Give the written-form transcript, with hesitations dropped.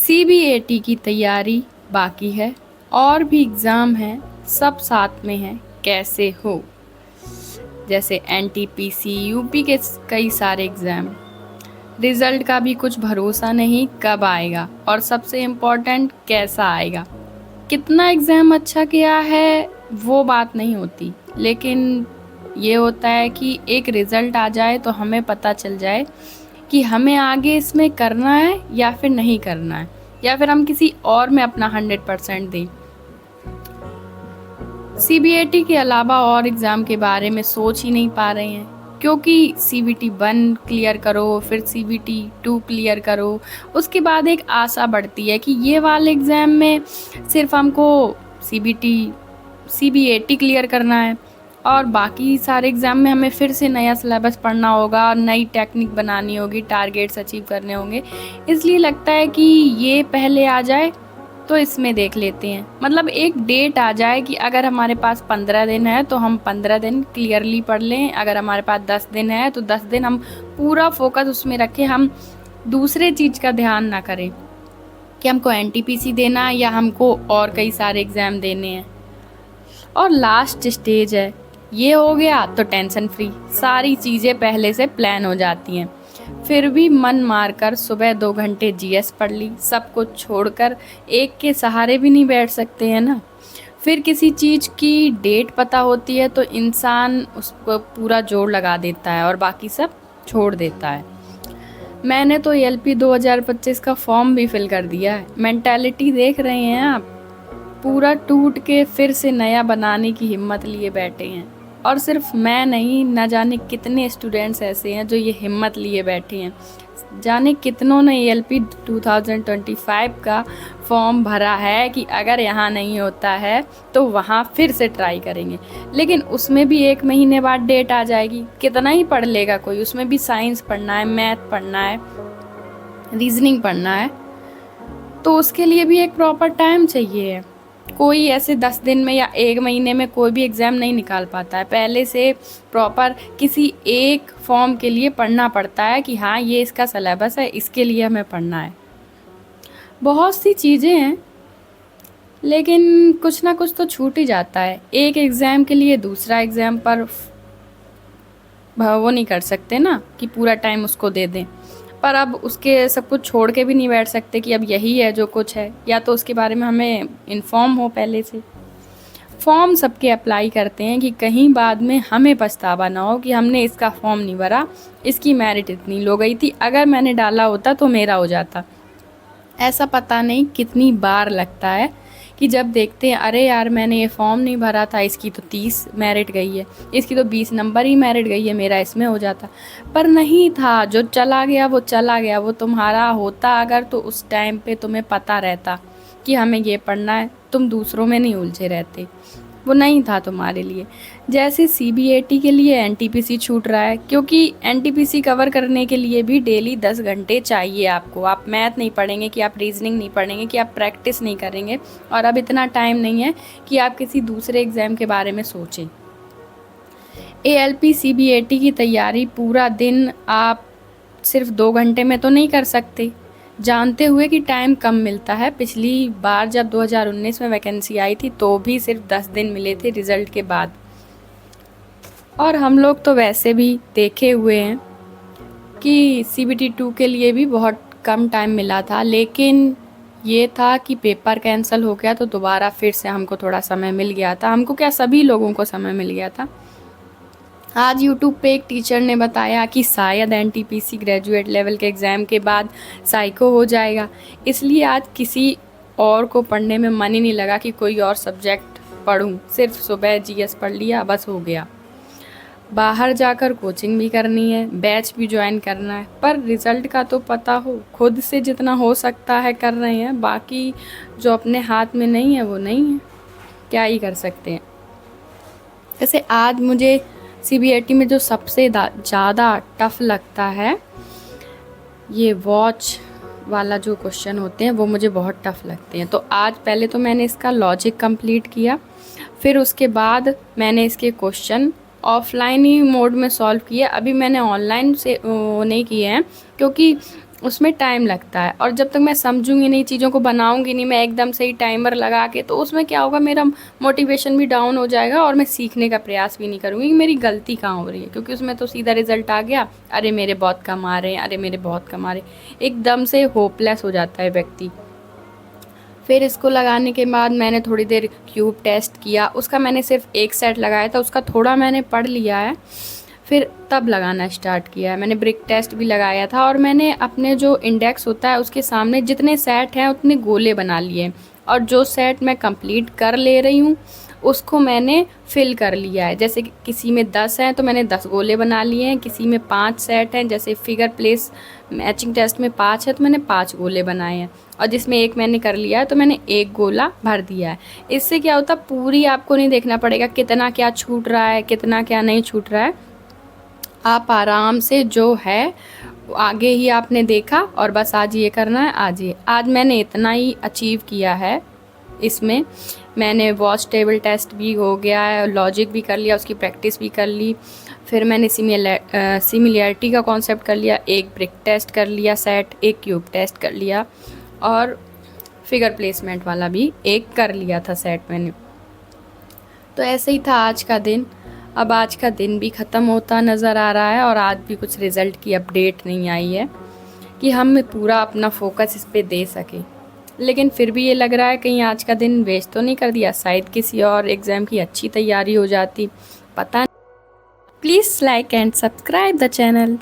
CBAT की तैयारी बाकी है और भी एग्ज़ाम हैं, सब साथ में हैं, कैसे हो। जैसे एनटीपीसी, यूपी के कई सारे एग्ज़ाम, रिज़ल्ट का भी कुछ भरोसा नहीं कब आएगा, और सबसे इम्पोर्टेंट कैसा आएगा। कितना एग्ज़ाम अच्छा किया है वो बात नहीं होती, लेकिन ये होता है कि एक रिज़ल्ट आ जाए तो हमें पता चल जाए कि हमें आगे इसमें करना है या फिर नहीं करना है, या फिर हम किसी और में अपना 100% दें। सीबीएटी के अलावा और एग्ज़ाम के बारे में सोच ही नहीं पा रहे हैं, क्योंकि सीबीटी 1 क्लियर करो, फिर सीबीटी 2 क्लियर करो, उसके बाद एक आशा बढ़ती है कि ये वाले एग्ज़ाम में सिर्फ हमको सीबीएटी क्लियर करना है और बाकी सारे एग्ज़ाम में हमें फिर से नया सिलेबस पढ़ना होगा और नई टेक्निक बनानी होगी, टारगेट्स अचीव करने होंगे। इसलिए लगता है कि ये पहले आ जाए तो इसमें देख लेते हैं, मतलब एक डेट आ जाए कि अगर हमारे पास 15 दिन है तो हम 15 दिन क्लियरली पढ़ लें, अगर हमारे पास 10 दिन है तो 10 दिन हम पूरा फोकस उसमें रखें, हम दूसरे चीज़ का ध्यान ना करें कि हमको एनटीपीसी देना है या हमको और कई सारे एग्ज़ाम देने हैं। और लास्ट स्टेज है, ये हो गया तो टेंशन फ्री, सारी चीज़ें पहले से प्लान हो जाती हैं। फिर भी मन मारकर सुबह 2 घंटे जीएस पढ़ ली, सब कुछ छोड़कर, एक के सहारे भी नहीं बैठ सकते हैं ना। फिर किसी चीज़ की डेट पता होती है तो इंसान उस पर पूरा जोर लगा देता है और बाकी सब छोड़ देता है। मैंने तो एलपी 2025 का फॉर्म भी फिल कर दिया है। मेंटालिटी देख रहे हैं आप, पूरा टूट के फिर से नया बनाने की हिम्मत लिए बैठे हैं। और सिर्फ मैं नहीं, न जाने कितने स्टूडेंट्स ऐसे हैं जो ये हिम्मत लिए बैठे हैं। जाने कितनों ने एलपी 2025 का फॉर्म भरा है कि अगर यहाँ नहीं होता है तो वहाँ फिर से ट्राई करेंगे, लेकिन उसमें भी 1 महीने बाद डेट आ जाएगी। कितना ही पढ़ लेगा कोई, उसमें भी साइंस पढ़ना है, मैथ पढ़ना है, रीजनिंग पढ़ना है, तो उसके लिए भी एक प्रॉपर टाइम चाहिए। कोई ऐसे 10 दिन में या 1 महीने में कोई भी एग्ज़ाम नहीं निकाल पाता है। पहले से प्रॉपर किसी एक फॉर्म के लिए पढ़ना पड़ता है कि हाँ ये इसका सिलेबस है, इसके लिए हमें पढ़ना है। बहुत सी चीज़ें हैं, लेकिन कुछ ना कुछ तो छूट ही जाता है। एक एग्ज़ाम के लिए दूसरा एग्ज़ाम पर वो नहीं कर सकते ना कि पूरा टाइम उसको दे दें, पर अब उसके सब कुछ छोड़ के भी नहीं बैठ सकते कि अब यही है जो कुछ है, या तो उसके बारे में हमें इन्फॉर्म हो पहले से। फॉर्म सबके अप्लाई करते हैं कि कहीं बाद में हमें पछतावा ना हो कि हमने इसका फॉर्म नहीं भरा, इसकी मेरिट इतनी लो गई थी, अगर मैंने डाला होता तो मेरा हो जाता। ऐसा पता नहीं कितनी बार लगता है कि जब देखते हैं अरे यार मैंने ये फॉर्म नहीं भरा था, इसकी तो 30 मेरिट गई है, इसकी तो 20 नंबर ही मेरिट गई है, मेरा इसमें हो जाता। पर नहीं था, जो चला गया वो चला गया। वो तुम्हारा होता अगर तो उस टाइम पे तुम्हें पता रहता कि हमें ये पढ़ना है, तुम दूसरों में नहीं उलझे रहते। वो नहीं था तुम्हारे लिए। जैसे सीबीएटी के लिए एनटीपीसी छूट रहा है, क्योंकि एनटीपीसी कवर करने के लिए भी डेली 10 घंटे चाहिए आपको। आप मैथ नहीं पढ़ेंगे कि आप रीजनिंग नहीं पढ़ेंगे कि आप प्रैक्टिस नहीं करेंगे, और अब इतना टाइम नहीं है कि आप किसी दूसरे एग्ज़ाम के बारे में सोचें। एएलपी सीबीएटी की तैयारी पूरा दिन आप सिर्फ 2 घंटे में तो नहीं कर सकते, जानते हुए कि टाइम कम मिलता है। पिछली बार जब 2019 में वैकेंसी आई थी तो भी सिर्फ 10 दिन मिले थे रिज़ल्ट के बाद, और हम लोग तो वैसे भी देखे हुए हैं कि सीबीटी 2 के लिए भी बहुत कम टाइम मिला था, लेकिन ये था कि पेपर कैंसिल हो गया तो दोबारा फिर से हमको थोड़ा समय मिल गया था। हमको क्या, सभी लोगों को समय मिल गया था। आज यूट्यूब पे एक टीचर ने बताया कि शायद एनटीपीसी ग्रेजुएट लेवल के एग्ज़ाम के बाद साइको हो जाएगा, इसलिए आज किसी और को पढ़ने में मन ही नहीं लगा कि कोई और सब्जेक्ट पढूं। सिर्फ सुबह जीएस पढ़ लिया, बस हो गया। बाहर जाकर कोचिंग भी करनी है, बैच भी ज्वाइन करना है, पर रिज़ल्ट का तो पता हो। खुद से जितना हो सकता है कर रहे हैं, बाकी जो अपने हाथ में नहीं है वो नहीं है, क्या ही कर सकते हैं। जैसे आज मुझे सीबीएटी में जो सबसे ज़्यादा टफ़ लगता है, ये वॉच वाला जो क्वेश्चन होते हैं वो मुझे बहुत टफ़ लगते हैं। तो आज पहले तो मैंने इसका लॉजिक कंप्लीट किया, फिर उसके बाद मैंने इसके क्वेश्चन ऑफलाइन ही मोड में सॉल्व किए। अभी मैंने ऑनलाइन से नहीं किए हैं, क्योंकि उसमें टाइम लगता है, और जब तक मैं समझूंगी नहीं, चीज़ों को बनाऊंगी नहीं मैं एकदम से ही टाइमर लगा के, तो उसमें क्या होगा, मेरा मोटिवेशन भी डाउन हो जाएगा और मैं सीखने का प्रयास भी नहीं करूँगी कि मेरी गलती कहाँ हो रही है, क्योंकि उसमें तो सीधा रिजल्ट आ गया, अरे मेरे बहुत कम आ रहे हैं, अरे मेरे बहुत कम आ रहे हैं, एकदम से होपलेस हो जाता है व्यक्ति। फिर इसको लगाने के बाद मैंने थोड़ी देर क्यूब टेस्ट किया, उसका मैंने सिर्फ एक सेट लगाया था, उसका थोड़ा मैंने पढ़ लिया है, फिर तब लगाना स्टार्ट किया है। मैंने ब्रिक टेस्ट भी लगाया था, और मैंने अपने जो इंडेक्स होता है उसके सामने जितने सेट हैं उतने गोले बना लिए, और जो सेट मैं कंप्लीट कर ले रही हूँ उसको मैंने फिल कर लिया है। जैसे कि किसी में 10 हैं तो मैंने 10 गोले बना लिए हैं, किसी में 5 सेट हैं, जैसे फिगर प्लेस मैचिंग टेस्ट में 5 है तो मैंने 5 गोले बनाए हैं, और जिसमें एक मैंने कर लिया है तो मैंने एक गोला भर दिया है। इससे क्या होता है, पूरी आपको नहीं देखना पड़ेगा कितना क्या छूट रहा है, कितना क्या नहीं छूट रहा है। आप आराम से जो है आगे ही आपने देखा और बस आज ये करना है, आज मैंने इतना ही अचीव किया है। इसमें मैंने वॉच टेबल टेस्ट भी हो गया है, लॉजिक भी कर लिया, उसकी प्रैक्टिस भी कर ली, फिर मैंने सिमिलैरिटी का कॉन्सेप्ट कर लिया, एक ब्रिक टेस्ट कर लिया सेट, एक क्यूब टेस्ट कर लिया, और फिगर प्लेसमेंट वाला भी एक कर लिया था सेट मैंने। तो ऐसे ही था आज का दिन। अब आज का दिन भी ख़त्म होता नज़र आ रहा है, और आज भी कुछ रिज़ल्ट की अपडेट नहीं आई है कि हम पूरा अपना फोकस इस पे दे सकें। लेकिन फिर भी ये लग रहा है कहीं आज का दिन वेस्ट तो नहीं कर दिया, शायद किसी और एग्ज़ाम की अच्छी तैयारी हो जाती, पता नहीं। Please like and subscribe the channel.